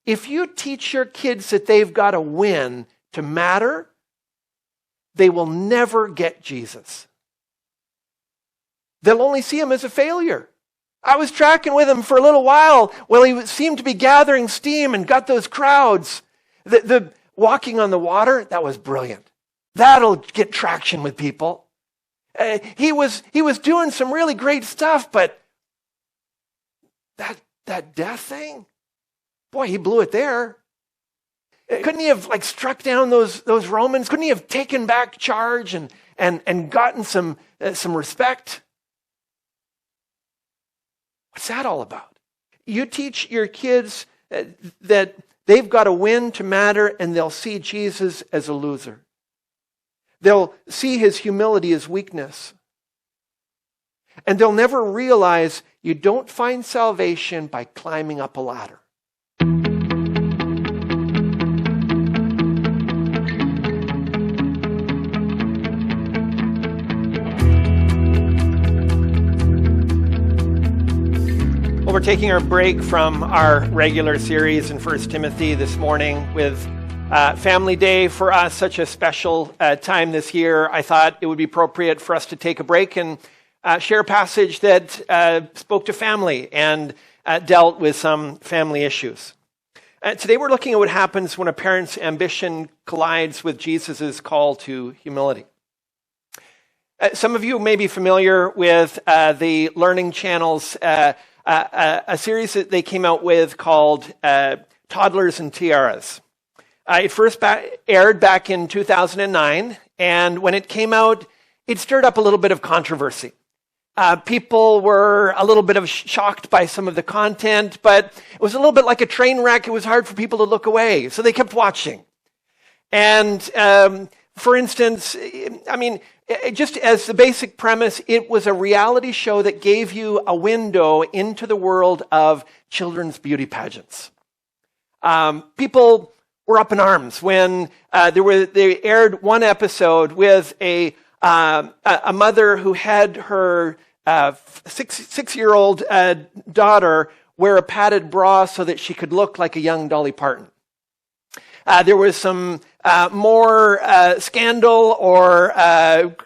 if you teach your kids that they've got to win to matter, they will never get Jesus. They'll only see him as a failure. I was tracking with him for a little while. Well, he seemed to be gathering steam and got those crowds. The walking on the water, that was brilliant. That'll get traction with people. He was doing some really great stuff, but that death thing, boy, he blew it there. Couldn't he have struck down those Romans? Couldn't he have taken back charge and gotten some respect? What's that all about? You teach your kids that they've got to win to matter, and they'll see Jesus as a loser. They'll see his humility as weakness. And they'll never realize you don't find salvation by climbing up a ladder. We're taking our break from our regular series in 1 Timothy this morning with Family Day for us, such a special time this year. I thought it would be appropriate for us to take a break and share a passage that spoke to family and dealt with some family issues. Today we're looking at what happens when a parent's ambition collides with Jesus' call to humility. Some of you may be familiar with the Learning Channel's a series that they came out with called Toddlers and Tiaras. It first aired back in 2009, and when it came out, it stirred up a little bit of controversy. People were a little bit shocked by some of the content, but it was a little bit like a train wreck. It was hard for people to look away, so they kept watching. And for instance, just as the basic premise, it was a reality show that gave you a window into the world of children's beauty pageants. People were up in arms when they aired one episode with a mother who had her six-year-old daughter wear a padded bra so that she could look like a young Dolly Parton. There was some more scandal or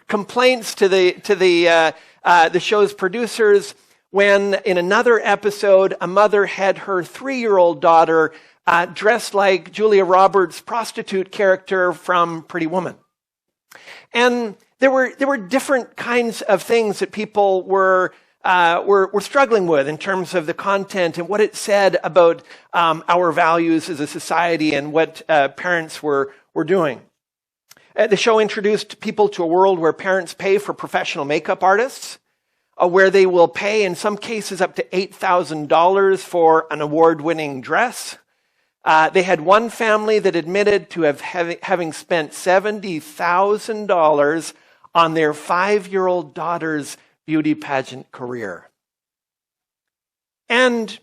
complaints to the show's producers when, in another episode, a mother had her 3-year-old daughter dressed like Julia Roberts' prostitute character from Pretty Woman. And there were different kinds of things that people were struggling with in terms of the content and what it said about our values as a society and what parents were doing. The show introduced people to a world where parents pay for professional makeup artists, where they will pay, in some cases, up to $8,000 for an award-winning dress. They had one family that admitted to having spent $70,000 on their 5-year-old daughter's beauty pageant career. And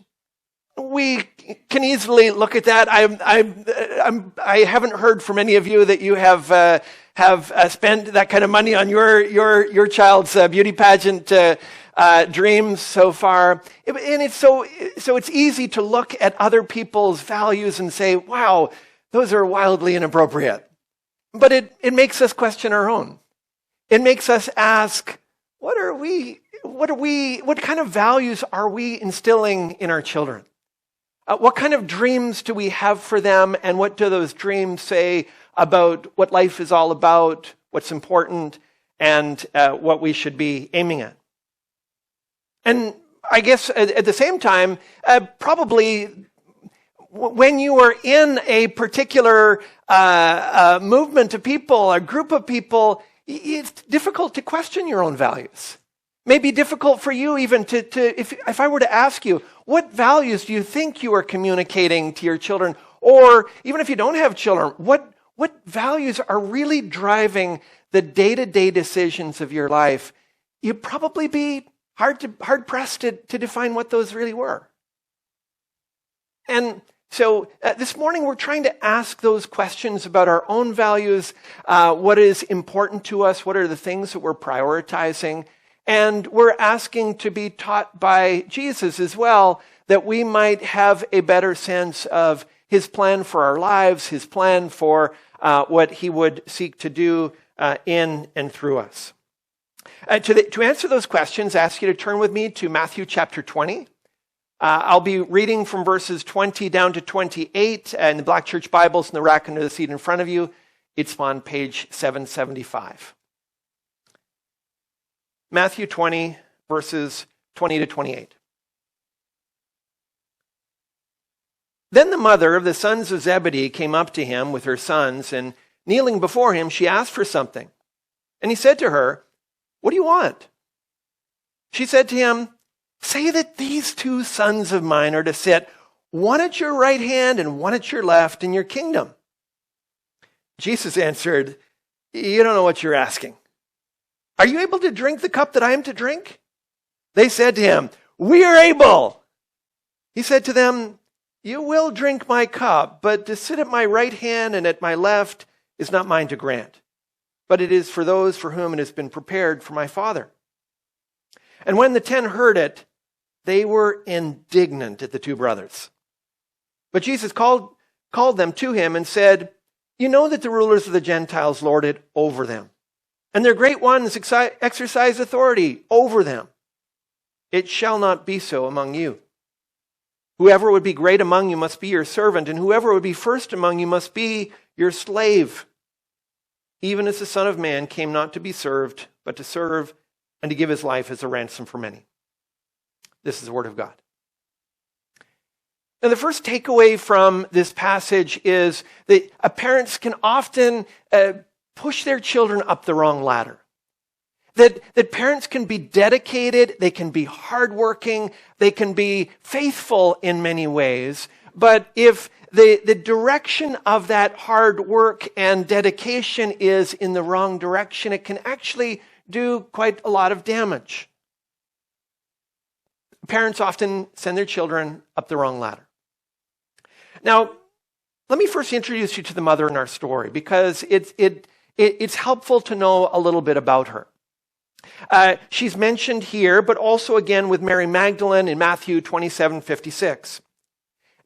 we can easily look at that. I haven't heard from any of you that you have spent that kind of money on your child's beauty pageant dreams so far. And it's so it's easy to look at other people's values and say, wow, those are wildly inappropriate. But it makes us question our own. It makes us ask, what kind of values are we instilling in our children? What kind of dreams do we have for them, and what do those dreams say about what life is all about, what's important, and what we should be aiming at? And I guess at the same time, probably when you are in a particular movement of people, a group of people, it's difficult to question your own values. Maybe difficult for you even if I were to ask you, what values do you think you are communicating to your children? Or even if you don't have children, what values are really driving the day-to-day decisions of your life? You'd probably be hard-pressed to define what those really were. And so this morning we're trying to ask those questions about our own values, what is important to us, what are the things that we're prioritizing, and we're asking to be taught by Jesus as well, that we might have a better sense of his plan for our lives, his plan for what he would seek to do in and through us. To answer those questions, I ask you to turn with me to Matthew chapter 20. I'll be reading from verses 20 down to 28 in the Black Church Bibles in the rack under the seat in front of you. It's on page 775. Matthew 20, verses 20 to 28. Then the mother of the sons of Zebedee came up to him with her sons, and kneeling before him, she asked for something. And he said to her, "What do you want?" She said to him, "Say that these 2 sons of mine are to sit, one at your right hand and one at your left in your kingdom." Jesus answered, "You don't know what you're asking. Are you able to drink the cup that I am to drink?" They said to him, "We are able." He said to them, "You will drink my cup, but to sit at my right hand and at my left is not mine to grant, but it is for those for whom it has been prepared for my Father." And when the 10 heard it, they were indignant at the 2 brothers. But Jesus called them to him and said, "You know that the rulers of the Gentiles lord it over them, and their great ones exercise authority over them. It shall not be so among you. Whoever would be great among you must be your servant, and whoever would be first among you must be your slave. Even as the Son of Man came not to be served, but to serve and to give his life as a ransom for many." This is the word of God. Now, the first takeaway from this passage is that parents can often push their children up the wrong ladder. That parents can be dedicated, they can be hardworking, they can be faithful in many ways, but if the direction of that hard work and dedication is in the wrong direction, it can actually do quite a lot of damage. Parents often send their children up the wrong ladder. Now, let me first introduce you to the mother in our story, because it's helpful to know a little bit about her. She's mentioned here, but also again with Mary Magdalene in Matthew 27:56.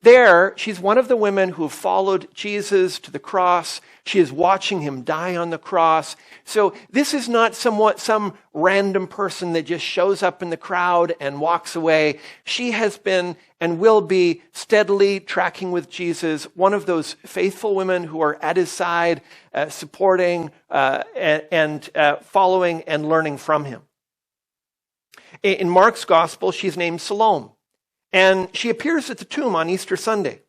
There, she's one of the women who have followed Jesus to the cross. She is watching him die on the cross. So this is not some random person that just shows up in the crowd and walks away. She has been and will be steadily tracking with Jesus, one of those faithful women who are at his side, supporting and following and learning from him. In Mark's gospel, she's named Salome, and she appears at the tomb on Easter Sunday.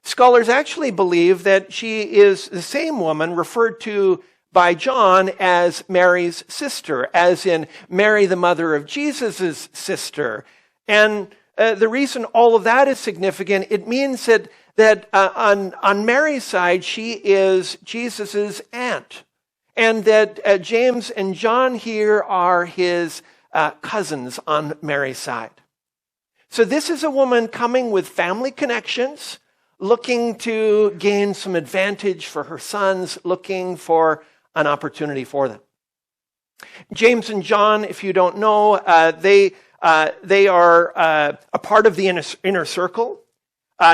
Scholars actually believe that she is the same woman referred to by John as Mary's sister, as in Mary, the mother of Jesus' sister. And the reason all of that is significant, it means that on Mary's side, she is Jesus' aunt, and that James and John here are his cousins on Mary's side. So this is a woman coming with family connections, looking to gain some advantage for her sons, looking for an opportunity for them. James and John, if you don't know, they are a part of the inner circle.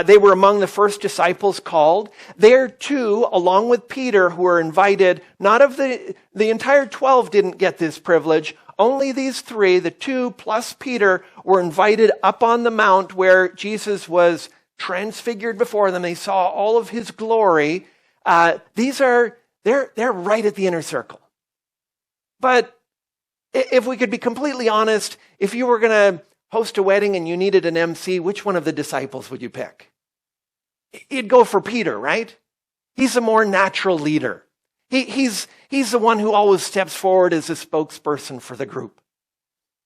They were among the first disciples called. They're 2, along with Peter, who were invited. Not of the entire 12 didn't get this privilege. Only these 3, the 2 plus Peter, were invited up on the mount where Jesus was transfigured before them. They saw all of his glory. They're right at the inner circle. But if we could be completely honest, if you were going to host a wedding and you needed an MC, which one of the disciples would you pick? You'd go for Peter, right? He's a more natural leader. He's the one who always steps forward as a spokesperson for the group.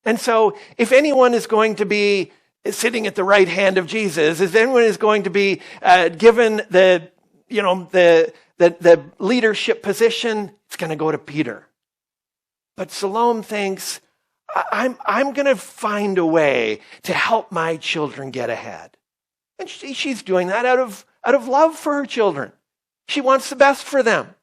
And so if anyone is going to be sitting at the right hand of Jesus, if anyone is going to be given the leadership position, it's going to go to Peter. But Salome thinks, I'm going to find a way to help my children get ahead. And she's doing that out of love for her children. She wants the best for them.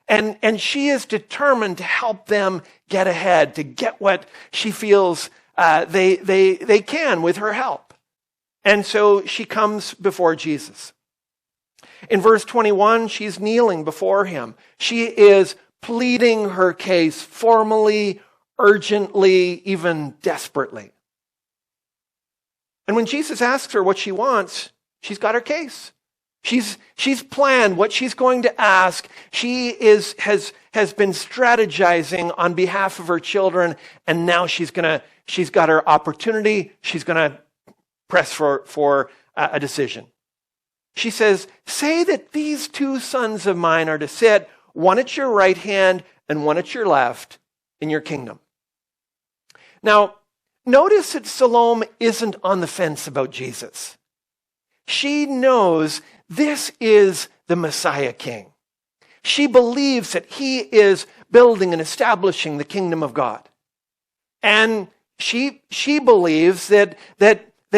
And she is determined to help them get ahead, to get what she feels they can with her help. And so she comes before Jesus. In verse 21, she's kneeling before him. She is pleading her case formally, urgently, even desperately. And when Jesus asks her what she wants, she's got her case. She's planned what she's going to ask. She has been strategizing on behalf of her children, and now she's got her opportunity. She's gonna press for a decision. She says, "Say that these two sons of mine are to sit, one at your right hand and one at your left, in your kingdom." Now, notice that Salome isn't on the fence about Jesus. She knows this is the Messiah King. She believes that he is building and establishing the kingdom of God. And she believes that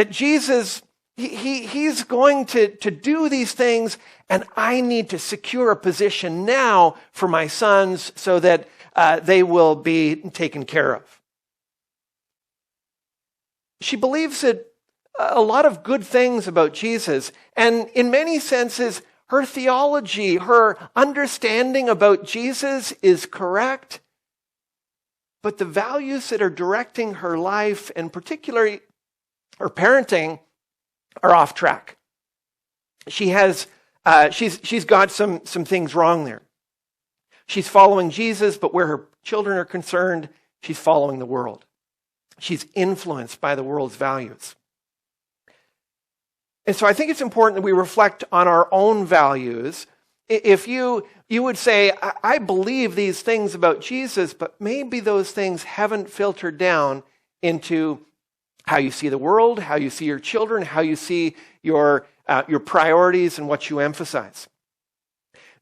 Jesus, he's going to do these things, and I need to secure a position now for my sons so that they will be taken care of. She believes that a lot of good things about Jesus, and in many senses, her theology, her understanding about Jesus is correct, but the values that are directing her life, and particularly her parenting, are off track. She's got some things wrong there. She's following Jesus, but where her children are concerned, she's following the world. She's influenced by the world's values. And so I think it's important that we reflect on our own values. If you would say, I believe these things about Jesus, but maybe those things haven't filtered down into how you see the world, how you see your children, how you see your priorities and what you emphasize.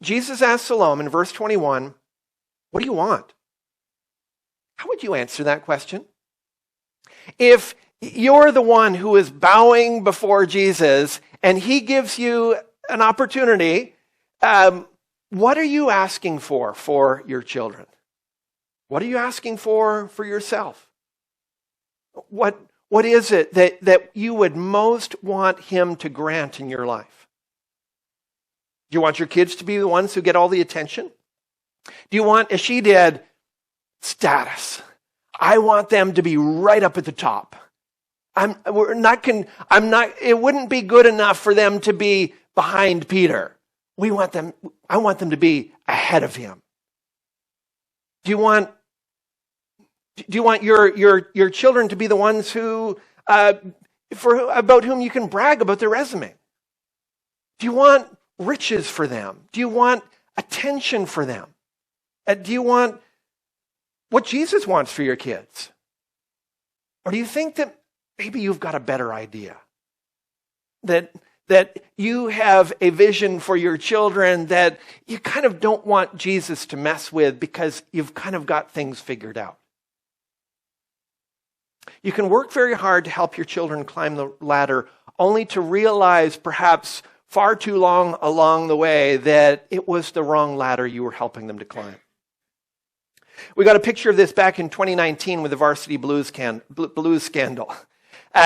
Jesus asked Salome in verse 21, "What do you want?" How would you answer that question? If you're the one who is bowing before Jesus and he gives you an opportunity, what are you asking for your children? What are you asking for yourself? What is it that you would most want him to grant in your life? Do you want your kids to be the ones who get all the attention? Do you want, as she did, status? I want them to be right up at the top. It wouldn't be good enough for them to be behind Peter. I want them to be ahead of him. Do you want your children to be the ones who about whom you can brag about their resume? Do you want riches for them? Do you want attention for them? Do you want what Jesus wants for your kids? Or do you think that maybe you've got a better idea? That you have a vision for your children that you kind of don't want Jesus to mess with because you've kind of got things figured out. You can work very hard to help your children climb the ladder, only to realize perhaps far too long along the way that it was the wrong ladder you were helping them to climb. We got a picture of this back in 2019 with the Varsity Blues scandal.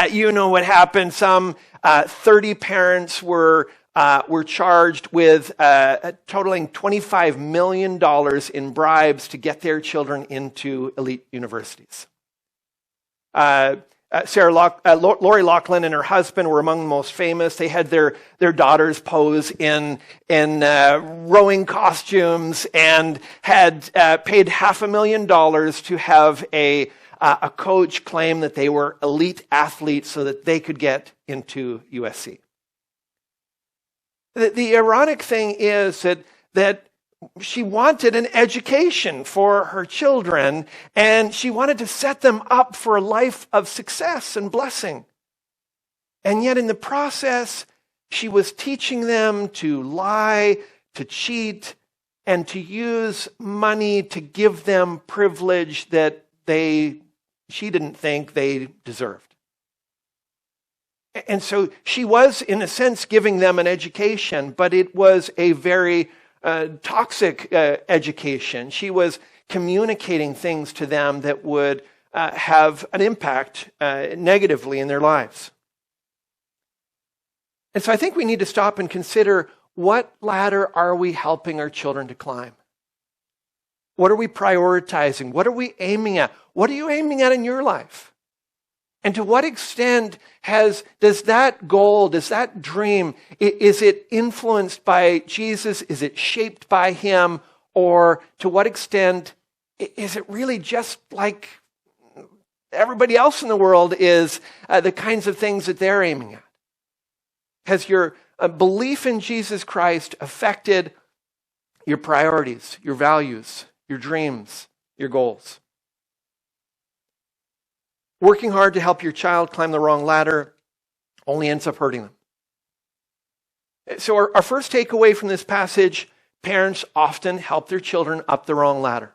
You know what happened. Some 30 parents were charged with totaling $25 million in bribes to get their children into elite universities. Lori Loughlin and her husband were among the most famous. They had their daughters pose in rowing costumes and had paid $500,000 to have a coach claim that they were elite athletes so that they could get into USC. The ironic thing is that she wanted an education for her children, and she wanted to set them up for a life of success and blessing. And yet in the process, she was teaching them to lie, to cheat, and to use money to give them privilege that she didn't think they deserved. And so she was, in a sense, giving them an education, but it was a very toxic education. She was communicating things to them that would have an impact negatively in their lives. And so I think we need to stop and consider, what ladder are we helping our children to climb? What are we prioritizing? What are we aiming at? What are you aiming at in your life? And to what extent does that goal, does that dream, is it influenced by Jesus? Is it shaped by him? Or to what extent is it really just like everybody else in the world is, the kinds of things that they're aiming at? Has your belief in Jesus Christ affected your priorities, your values, your dreams, your goals? Working hard to help your child climb the wrong ladder only ends up hurting them. So our first takeaway from this passage, parents often help their children up the wrong ladder.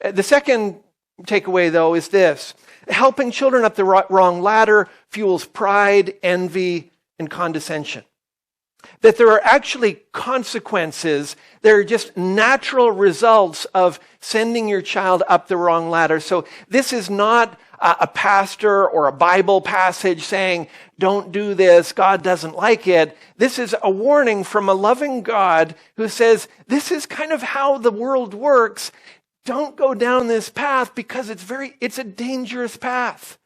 The second takeaway, though, is this. Helping children up the wrong ladder fuels pride, envy, and condescension. That there are actually consequences. They're just natural results of sending your child up the wrong ladder. So this is not a pastor or a Bible passage saying, don't do this, God doesn't like it. This is a warning from a loving God who says, this is kind of how the world works. Don't go down this path because it's a dangerous path.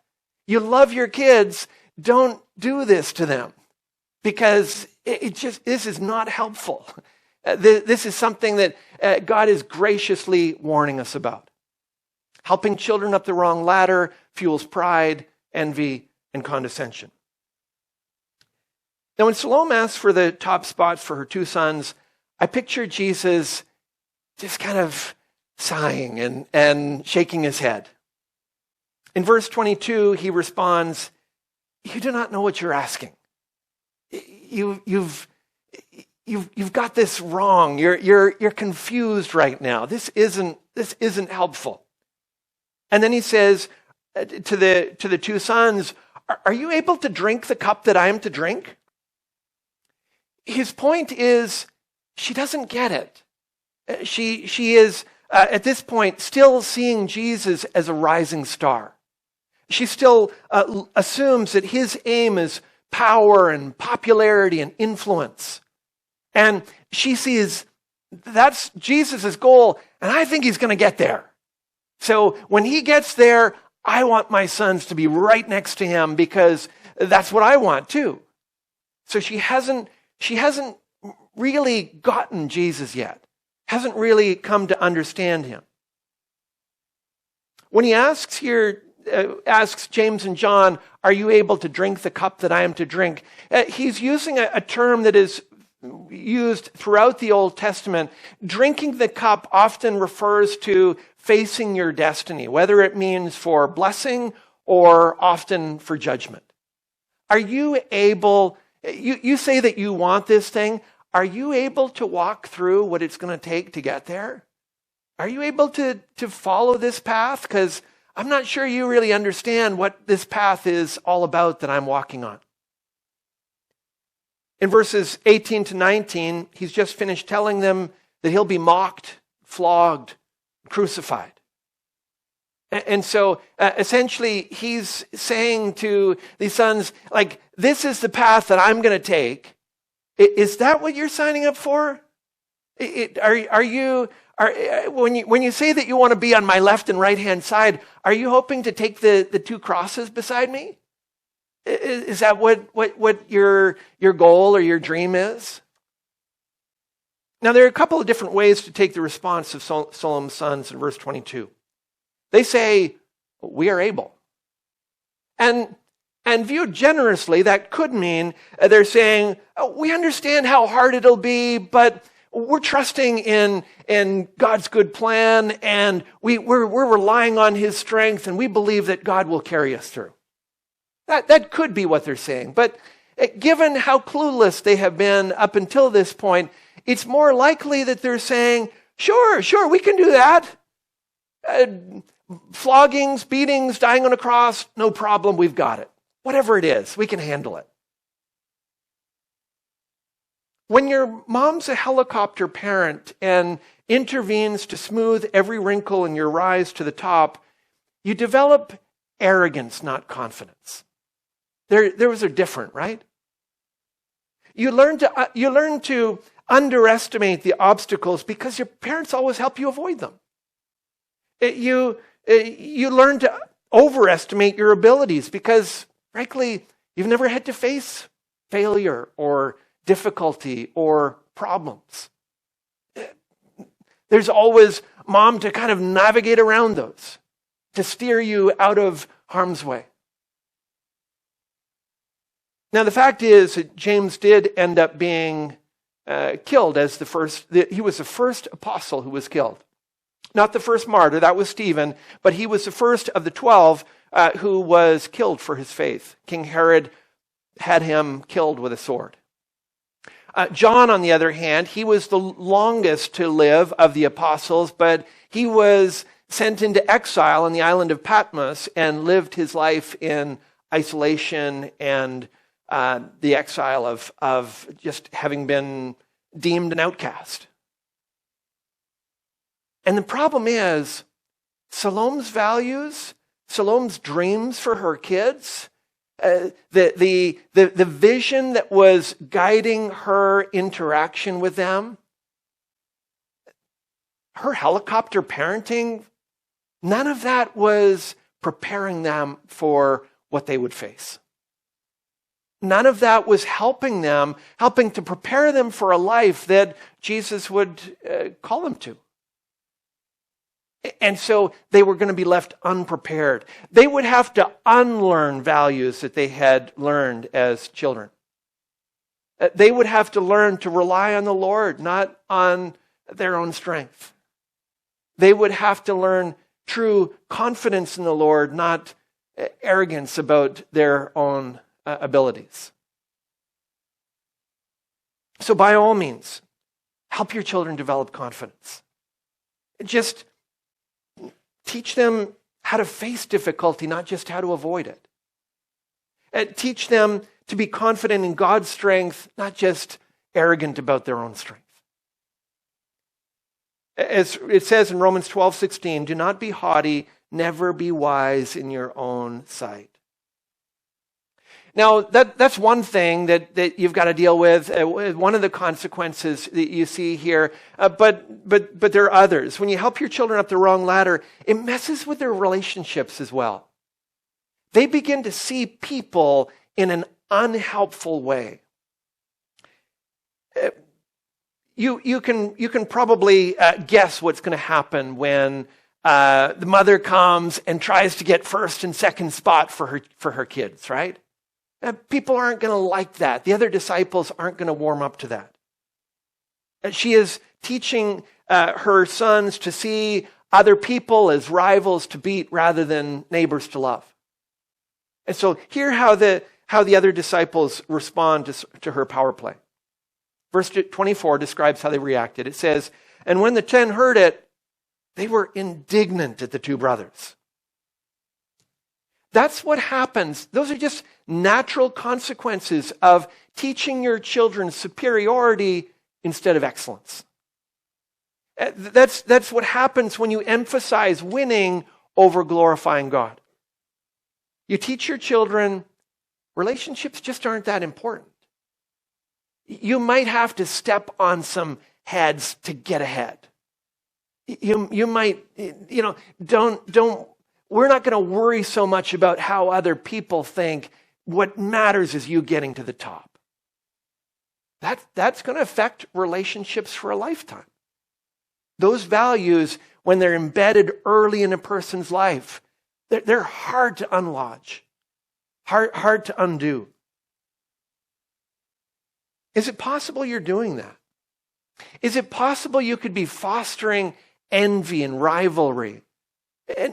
You love your kids, don't do this to them because this is not helpful. This is something that God is graciously warning us about. Helping children up the wrong ladder fuels pride, envy, and condescension. Now, when Salome asked for the top spots for her two sons, I pictured Jesus just kind of sighing and shaking his head. In verse 22, he responds, "You do not know what you're asking. You've got this wrong. You're confused right now. This isn't helpful." And then he says to the two sons, "Are you able to drink the cup that I am to drink?" His point is, she doesn't get it. She is, at this point, still seeing Jesus as a rising star. She still assumes that his aim is power and popularity and influence. And she sees that's Jesus' goal, and I think he's going to get there. So when he gets there, I want my sons to be right next to him because that's what I want too. So she hasn't really gotten Jesus yet. Hasn't really come to understand him. When he asks James and John, "Are you able to drink the cup that I am to drink?" He's using a term that is used throughout the Old Testament. Drinking the cup often refers to facing your destiny, whether it means for blessing or often for judgment. Are you able, you say that you want this thing, are you able to walk through what it's going to take to get there? Are you able to follow this path? Because I'm not sure you really understand what this path is all about that I'm walking on. In verses 18 to 19, he's just finished telling them that he'll be mocked, flogged, crucified. And so essentially he's saying to these sons, like, this is the path that I'm going to take. Is that what you're signing up for? When you say that you want to be on my left and right hand side, are you hoping to take the two crosses beside me? Is that what your goal or your dream is? Now, there are a couple of different ways to take the response of Solomon's sons in verse 22. They say, "We are able." And viewed generously, that could mean they're saying, "We understand how hard it'll be, but we're trusting in God's good plan, and we're relying on his strength, and we believe that God will carry us through." That could be what they're saying. But given how clueless they have been up until this point, it's more likely that they're saying, sure, we can do that. Floggings, beatings, dying on a cross, no problem, we've got it. Whatever it is, we can handle it. When your mom's a helicopter parent and intervenes to smooth every wrinkle in your rise to the top, you develop arrogance, not confidence. Those are different, right? You learn to underestimate the obstacles because your parents always help you avoid them. You learn to overestimate your abilities because, frankly, you've never had to face failure or difficulty or problems. There's always mom to kind of navigate around those, to steer you out of harm's way. Now, the fact is that James did end up being killed as he was the first apostle who was killed. Not the first martyr, that was Stephen, but he was the first of the 12 who was killed for his faith. King Herod had him killed with a sword. John, on the other hand, he was the longest to live of the apostles, but he was sent into exile on the island of Patmos and lived his life in isolation and the exile of just having been deemed an outcast. And the problem is, Salome's values, Salome's dreams for her kids, the vision that was guiding her interaction with them, her helicopter parenting, none of that was preparing them for what they would face. None of that was helping to prepare them for a life that Jesus would call them to. And so they were going to be left unprepared. They would have to unlearn values that they had learned as children. They would have to learn to rely on the Lord, not on their own strength. They would have to learn true confidence in the Lord, not arrogance about their own abilities. So by all means, help your children develop confidence. Just teach them how to face difficulty, not just how to avoid it. Teach them to be confident in God's strength, not just arrogant about their own strength. As it says in Romans 12:16, do not be haughty, never be wise in your own sight. Now, that's one thing that you've got to deal with, one of the consequences that you see here, but there are others. When you help your children up the wrong ladder, it messes with their relationships as well. They begin to see people in an unhelpful way. You can probably guess what's going to happen when the mother comes and tries to get first and second spot for her kids, right? People aren't going to like that. The other disciples aren't going to warm up to that. She is teaching her sons to see other people as rivals to beat rather than neighbors to love. And so hear how the other disciples respond to her power play. Verse 24 describes how they reacted. It says, and when the 10 heard it, they were indignant at the two brothers. That's what happens. Those are just natural consequences of teaching your children superiority instead of excellence. That's what happens when you emphasize winning over glorifying God. You teach your children relationships just aren't that important. You might have to step on some heads to get ahead. You might, don't. We're not going to worry so much about how other people think. What matters is you getting to the top. That's going to affect relationships for a lifetime. Those values, when they're embedded early in a person's life, they're hard to unlodge, hard to undo. Is it possible you're doing that? Is it possible you could be fostering envy and rivalry?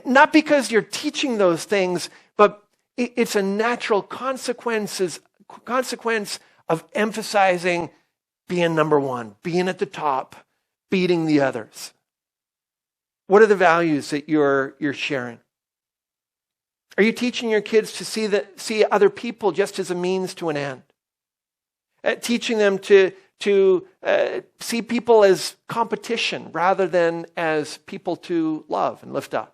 Not because you're teaching those things, but it's a natural consequence of emphasizing being number one, being at the top, beating the others. What are the values that you're sharing? Are you teaching your kids to see other people just as a means to an end? Teaching them to see people as competition rather than as people to love and lift up.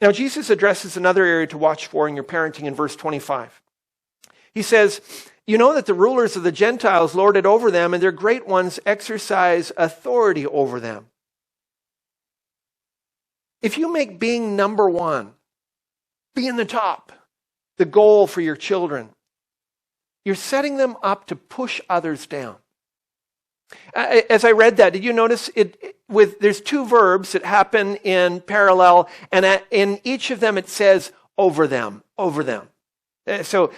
Now, Jesus addresses another area to watch for in your parenting in verse 25. He says, you know that the rulers of the Gentiles lord it over them, and their great ones exercise authority over them. If you make being number one, being the top, the goal for your children, you're setting them up to push others down. As I read that, did you notice there's two verbs that happen in parallel, and in each of them it says over them, over them. So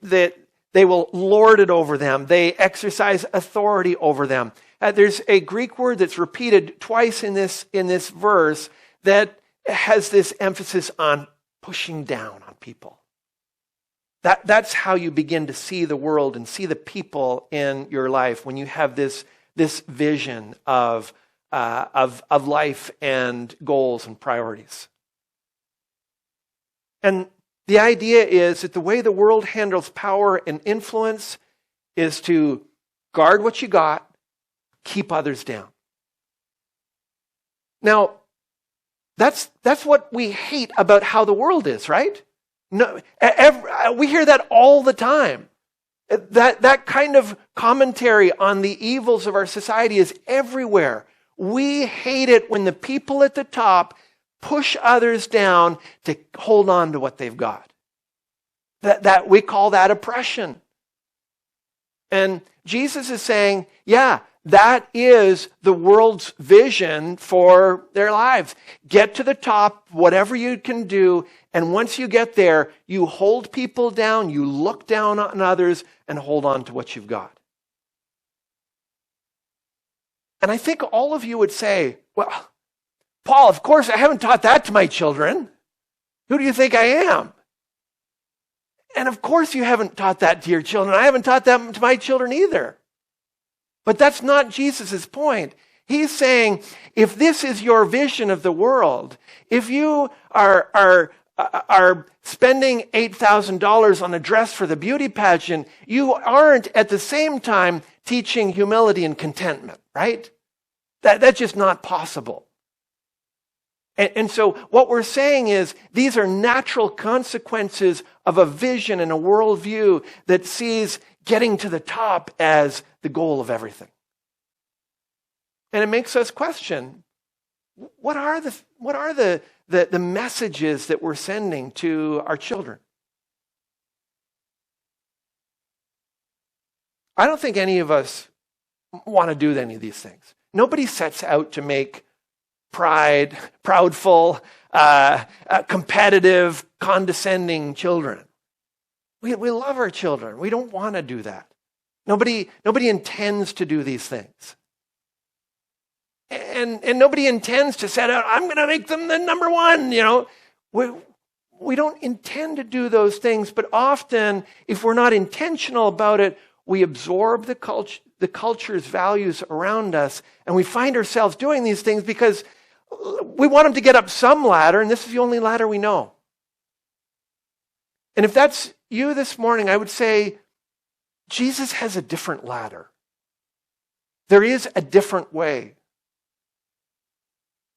that they will lord it over them. They exercise authority over them. There's a Greek word that's repeated twice in this verse that has this emphasis on pushing down on people. That's how you begin to see the world and see the people in your life, when you have this vision of life and goals and priorities. And the idea is that the way the world handles power and influence is to guard what you got, keep others down. Now, that's what we hate about how the world is, right? No, we hear that all the time. That kind of commentary on the evils of our society is everywhere. We hate it when the people at the top push others down to hold on to what they've got. That we call that oppression. And Jesus is saying, yeah, that is the world's vision for their lives. Get to the top, whatever you can do, and once you get there, you hold people down, you look down on others, and hold on to what you've got. And I think all of you would say, well, Paul, of course I haven't taught that to my children. Who do you think I am? And of course you haven't taught that to your children. I haven't taught that to my children either. But that's not Jesus' point. He's saying, if this is your vision of the world, if you are spending $8,000 on a dress for the beauty pageant, you aren't at the same time teaching humility and contentment, right? That's just not possible. And so what we're saying is these are natural consequences of a vision and a worldview that sees getting to the top as the goal of everything. And it makes us question, what are the messages that we're sending to our children? I don't think any of us want to do any of these things. Nobody sets out to make proudful, competitive, condescending children. We love our children. We don't want to do that. Nobody intends to do these things. And nobody intends to set out, I'm going to make them the number one, We don't intend to do those things, but often, if we're not intentional about it, we absorb the culture's values around us, and we find ourselves doing these things because we want them to get up some ladder, and this is the only ladder we know. And if that's you this morning, I would say, Jesus has a different ladder. There is a different way.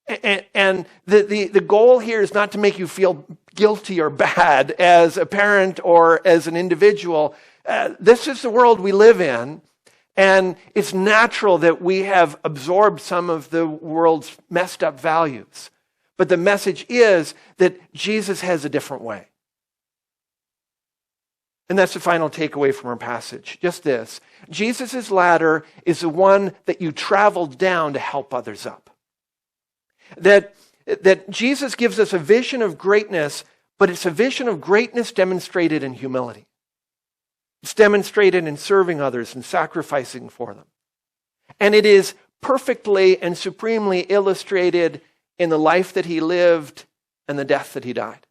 And the goal here is not to make you feel guilty or bad as a parent or as an individual. This is the world we live in, and it's natural that we have absorbed some of the world's messed up values. But the message is that Jesus has a different way. And that's the final takeaway from our passage. Just this. Jesus' ladder is the one that you travel down to help others up. That Jesus gives us a vision of greatness, but it's a vision of greatness demonstrated in humility. It's demonstrated in serving others and sacrificing for them. And it is perfectly and supremely illustrated in the life that he lived and the death that he died.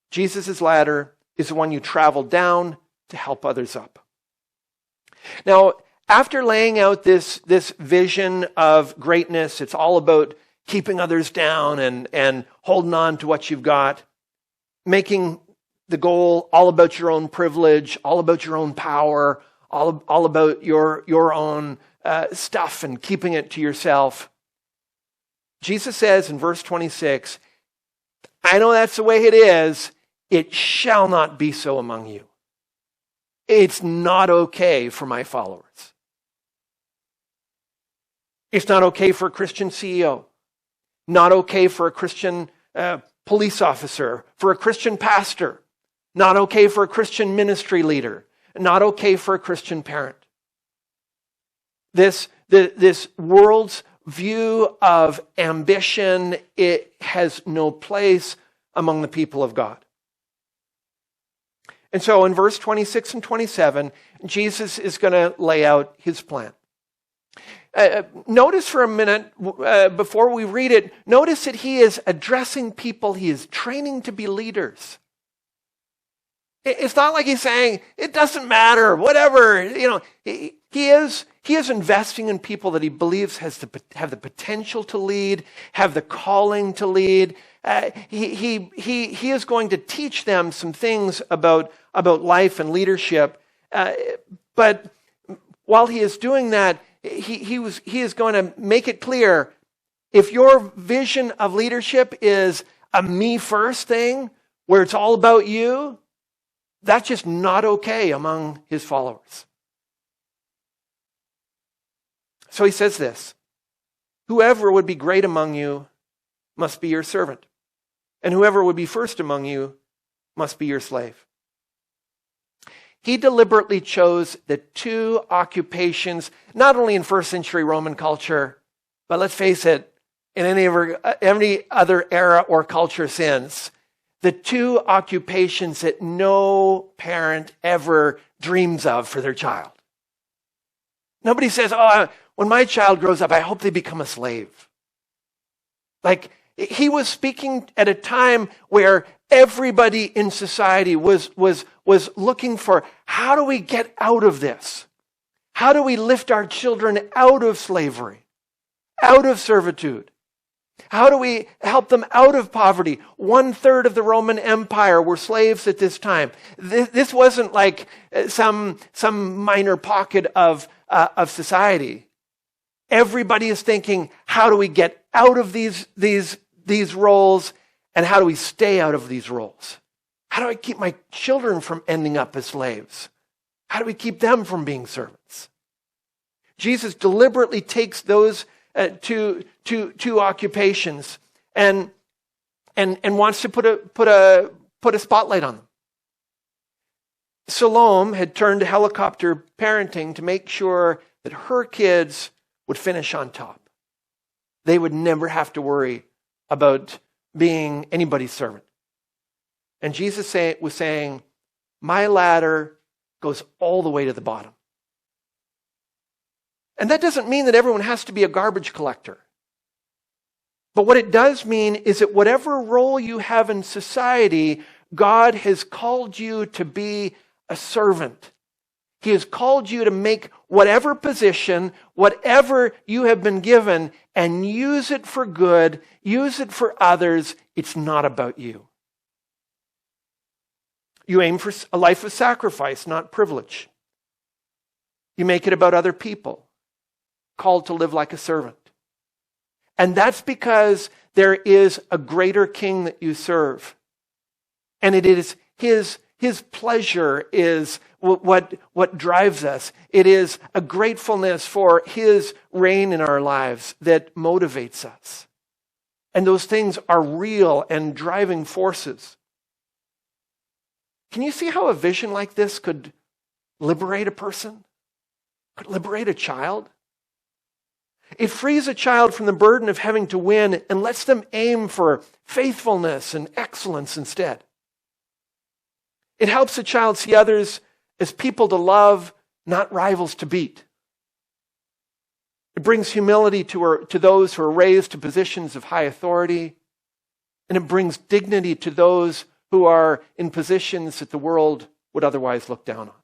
Jesus' ladder is the one you travel down to help others up. Now, after laying out this vision of greatness, it's all about keeping others down and holding on to what you've got, making the goal all about your own privilege, all about your own power, all about your own stuff and keeping it to yourself. Jesus says in verse 26, I know that's the way it is. It shall not be so among you. it's not okay for my followers. It's not okay for a Christian CEO, not okay for a Christian police officer, for a Christian pastor, not okay for a Christian ministry leader, not okay for a Christian parent. This world's view of ambition, it has no place among the people of God. And so in verse 26 and 27, Jesus is going to lay out his plan. Notice for a minute, before we read it, notice that he is addressing people he is training to be leaders. It's not like he's saying, it doesn't matter, whatever. He is investing in people that he believes have the potential to lead, have the calling to lead. He is going to teach them some things about life and leadership. But while he is doing that, he is going to make it clear, if your vision of leadership is a me first thing, where it's all about you, that's just not okay among his followers. So he says this, whoever would be great among you must be your servant, and whoever would be first among you must be your slave. He deliberately chose the two occupations, not only in first century Roman culture, but let's face it, in any other era or culture since, the two occupations that no parent ever dreams of for their child. Nobody says, when my child grows up, I hope they become a slave. Like, he was speaking at a time where everybody in society was looking for, how do we get out of this? How do we lift our children out of slavery, out of servitude? How do we help them out of poverty? 1/3 of the Roman Empire were slaves at this time. This wasn't like some minor pocket of society. Everybody is thinking, how do we get out of these roles, and how do we stay out of these roles? How do I keep my children from ending up as slaves? How do we keep them from being servants? Jesus deliberately takes those two occupations and wants to put a spotlight on them. Salome had turned to helicopter parenting to make sure that her kids would finish on top. They would never have to worry about being anybody's servant. And Jesus was saying, my ladder goes all the way to the bottom. And that doesn't mean that everyone has to be a garbage collector. But what it does mean is that whatever role you have in society, God has called you to be a servant. He has called you to make whatever position, whatever you have been given, and use it for good, use it for others. It's not about you. You aim for a life of sacrifice, not privilege. You make it about other people, called to live like a servant. And that's because there is a greater king that you serve. And it is his pleasure is what drives us. It is a gratefulness for his reign in our lives that motivates us. And those things are real and driving forces. Can you see how a vision like this could liberate a person? Could liberate a child? It frees a child from the burden of having to win and lets them aim for faithfulness and excellence instead. It helps a child see others as people to love, not rivals to beat. It brings humility to those who are raised to positions of high authority, and it brings dignity to those who are in positions that the world would otherwise look down on.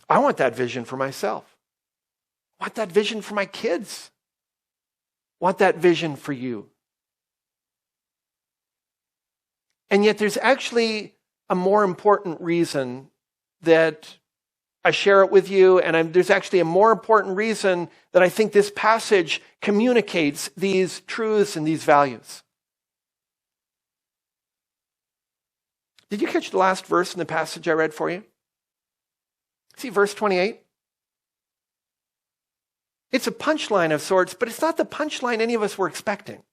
I want that vision for myself. I want that vision for my kids. I want that vision for you. And yet there's actually a more important reason that I share it with you, and there's actually a more important reason that I think this passage communicates these truths and these values. Did you catch the last verse in the passage I read for you? See verse 28? It's a punchline of sorts, but it's not the punchline any of us were expecting.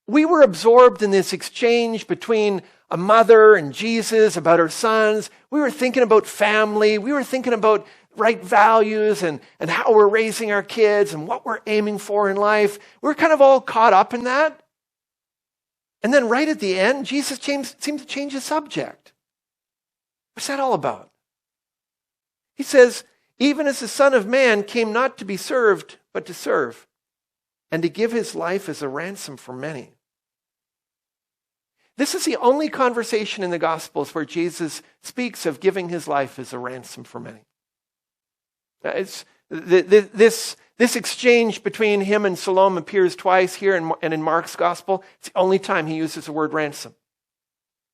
We were absorbed in this exchange between a mother and Jesus about her sons. We were thinking about family. We were thinking about right values and how we're raising our kids and what we're aiming for in life. We're kind of all caught up in that. And then right at the end, Jesus seems to change the subject. What's that all about? He says, even as the Son of Man came not to be served, but to serve, and to give his life as a ransom for many. This is the only conversation in the Gospels where Jesus speaks of giving his life as a ransom for many. This exchange between him and Salome appears twice here and in Mark's Gospel. It's the only time he uses the word ransom.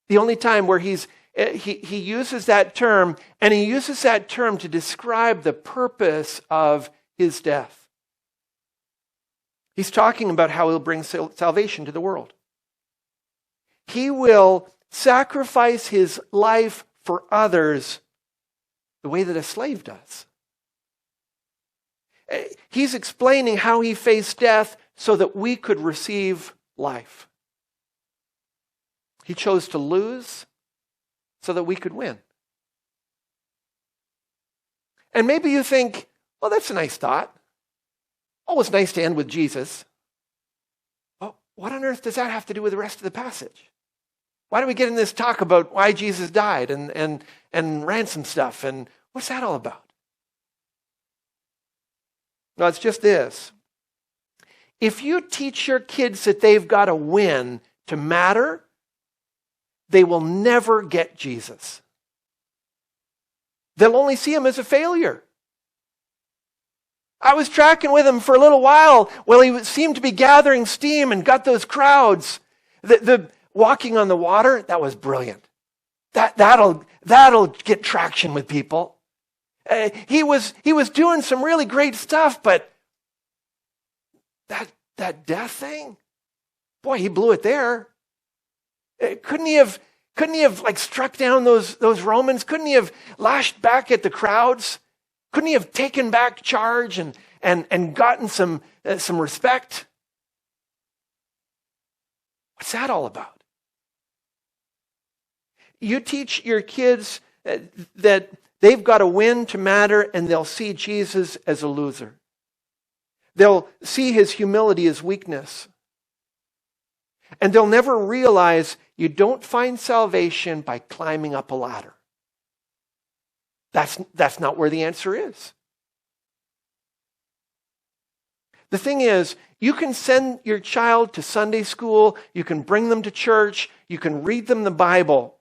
The only time where he uses that term, and he uses that term to describe the purpose of his death. He's talking about how he'll bring salvation to the world. He will sacrifice his life for others the way that a slave does. He's explaining how he faced death so that we could receive life. He chose to lose so that we could win. And maybe you think, well, that's a nice thought. Always nice to end with Jesus. Well, what on earth does that have to do with the rest of the passage? Why do we get in this talk about why Jesus died and ransom stuff? And what's that all about? No, it's just this. If you teach your kids that they've got to win to matter, they will never get Jesus. They'll only see him as a failure. I was tracking with him for a little while while he seemed to be gathering steam and got those crowds. The walking on the water, that was brilliant. That'll get traction with people. He was doing some really great stuff, but that death thing, boy, he blew it there. Couldn't he have like struck down those Romans? Couldn't he have lashed back at the crowds? Couldn't he have taken back charge and gotten some respect? What's that all about? You teach your kids that they've got to win to matter, and they'll see Jesus as a loser. They'll see his humility as weakness. And they'll never realize you don't find salvation by climbing up a ladder. That's not where the answer is. The thing is, you can send your child to Sunday school, you can bring them to church, you can read them the Bible.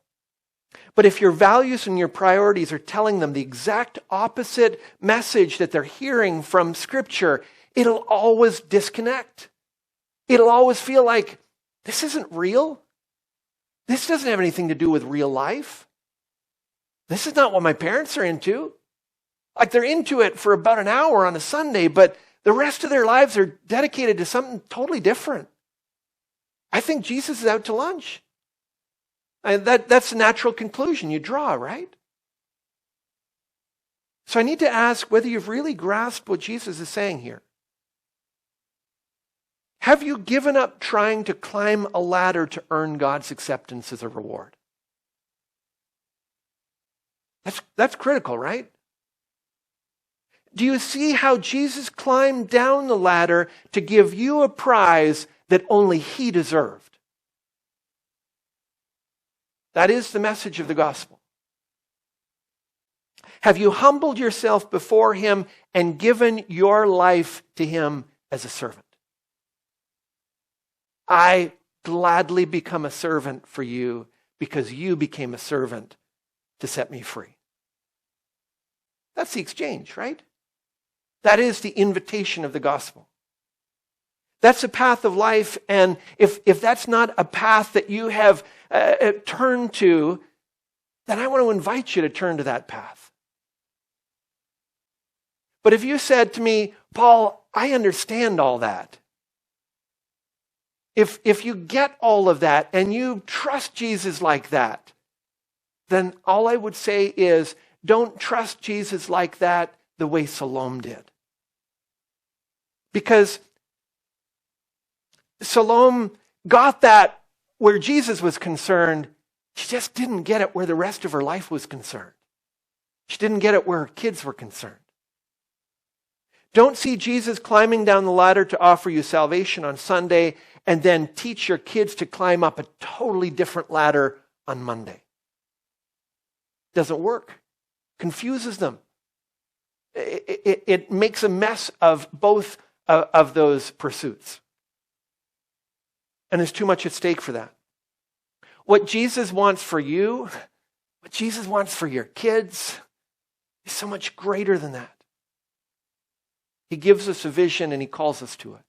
But if your values and your priorities are telling them the exact opposite message that they're hearing from Scripture, it'll always disconnect. It'll always feel like, this isn't real. This doesn't have anything to do with real life. This is not what my parents are into. Like, they're into it for about an hour on a Sunday, but the rest of their lives are dedicated to something totally different. I think Jesus is out to lunch. And that's the natural conclusion you draw, right? So I need to ask whether you've really grasped what Jesus is saying here. Have you given up trying to climb a ladder to earn God's acceptance as a reward? That's critical, right? Do you see how Jesus climbed down the ladder to give you a prize that only he deserved? That is the message of the gospel. Have you humbled yourself before him and given your life to him as a servant? I gladly become a servant for you because you became a servant to set me free. That's the exchange, right? That is the invitation of the gospel. That's a path of life, and if that's not a path that you have turned to, then I want to invite you to turn to that path. But if you said to me, Paul, I understand all that, If you get all of that and you trust Jesus like that, then all I would say is don't trust Jesus like that the way Salome did. Because Salome got that where Jesus was concerned. She just didn't get it where the rest of her life was concerned. She didn't get it where her kids were concerned. Don't see Jesus climbing down the ladder to offer you salvation on Sunday and then teach your kids to climb up a totally different ladder on Monday. Doesn't work. Confuses them. It makes a mess of both of those pursuits. And there's too much at stake for that. What Jesus wants for you, what Jesus wants for your kids, is so much greater than that. He gives us a vision and he calls us to it.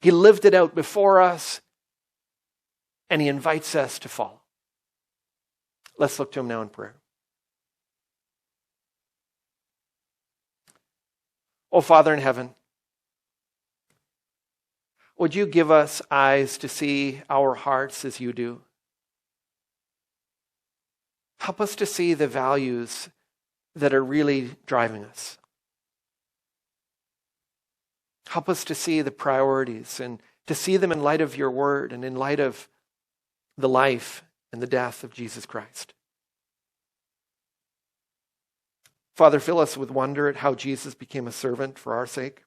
He lived it out before us and he invites us to follow. Let's look to him now in prayer. Oh, Father in heaven, would you give us eyes to see our hearts as you do? Help us to see the values that are really driving us. Help us to see the priorities and to see them in light of your word and in light of the life and the death of Jesus Christ. Father, fill us with wonder at how Jesus became a servant for our sake.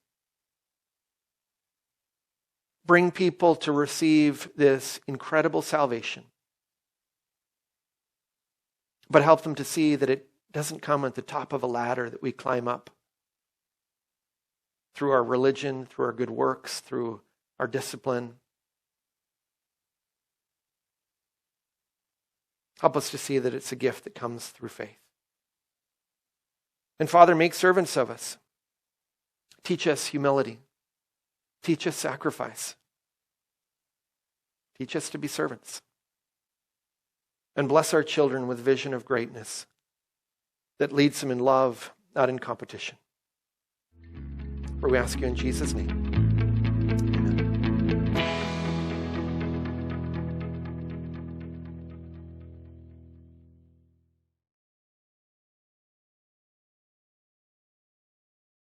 Bring people to receive this incredible salvation. But help them to see that it doesn't come at the top of a ladder that we climb up through our religion, through our good works, through our discipline. Help us to see that it's a gift that comes through faith. And Father, make servants of us. Teach us humility. Teach us sacrifice. Teach us to be servants. And bless our children with vision of greatness that leads them in love, not in competition. For we ask you in Jesus' name.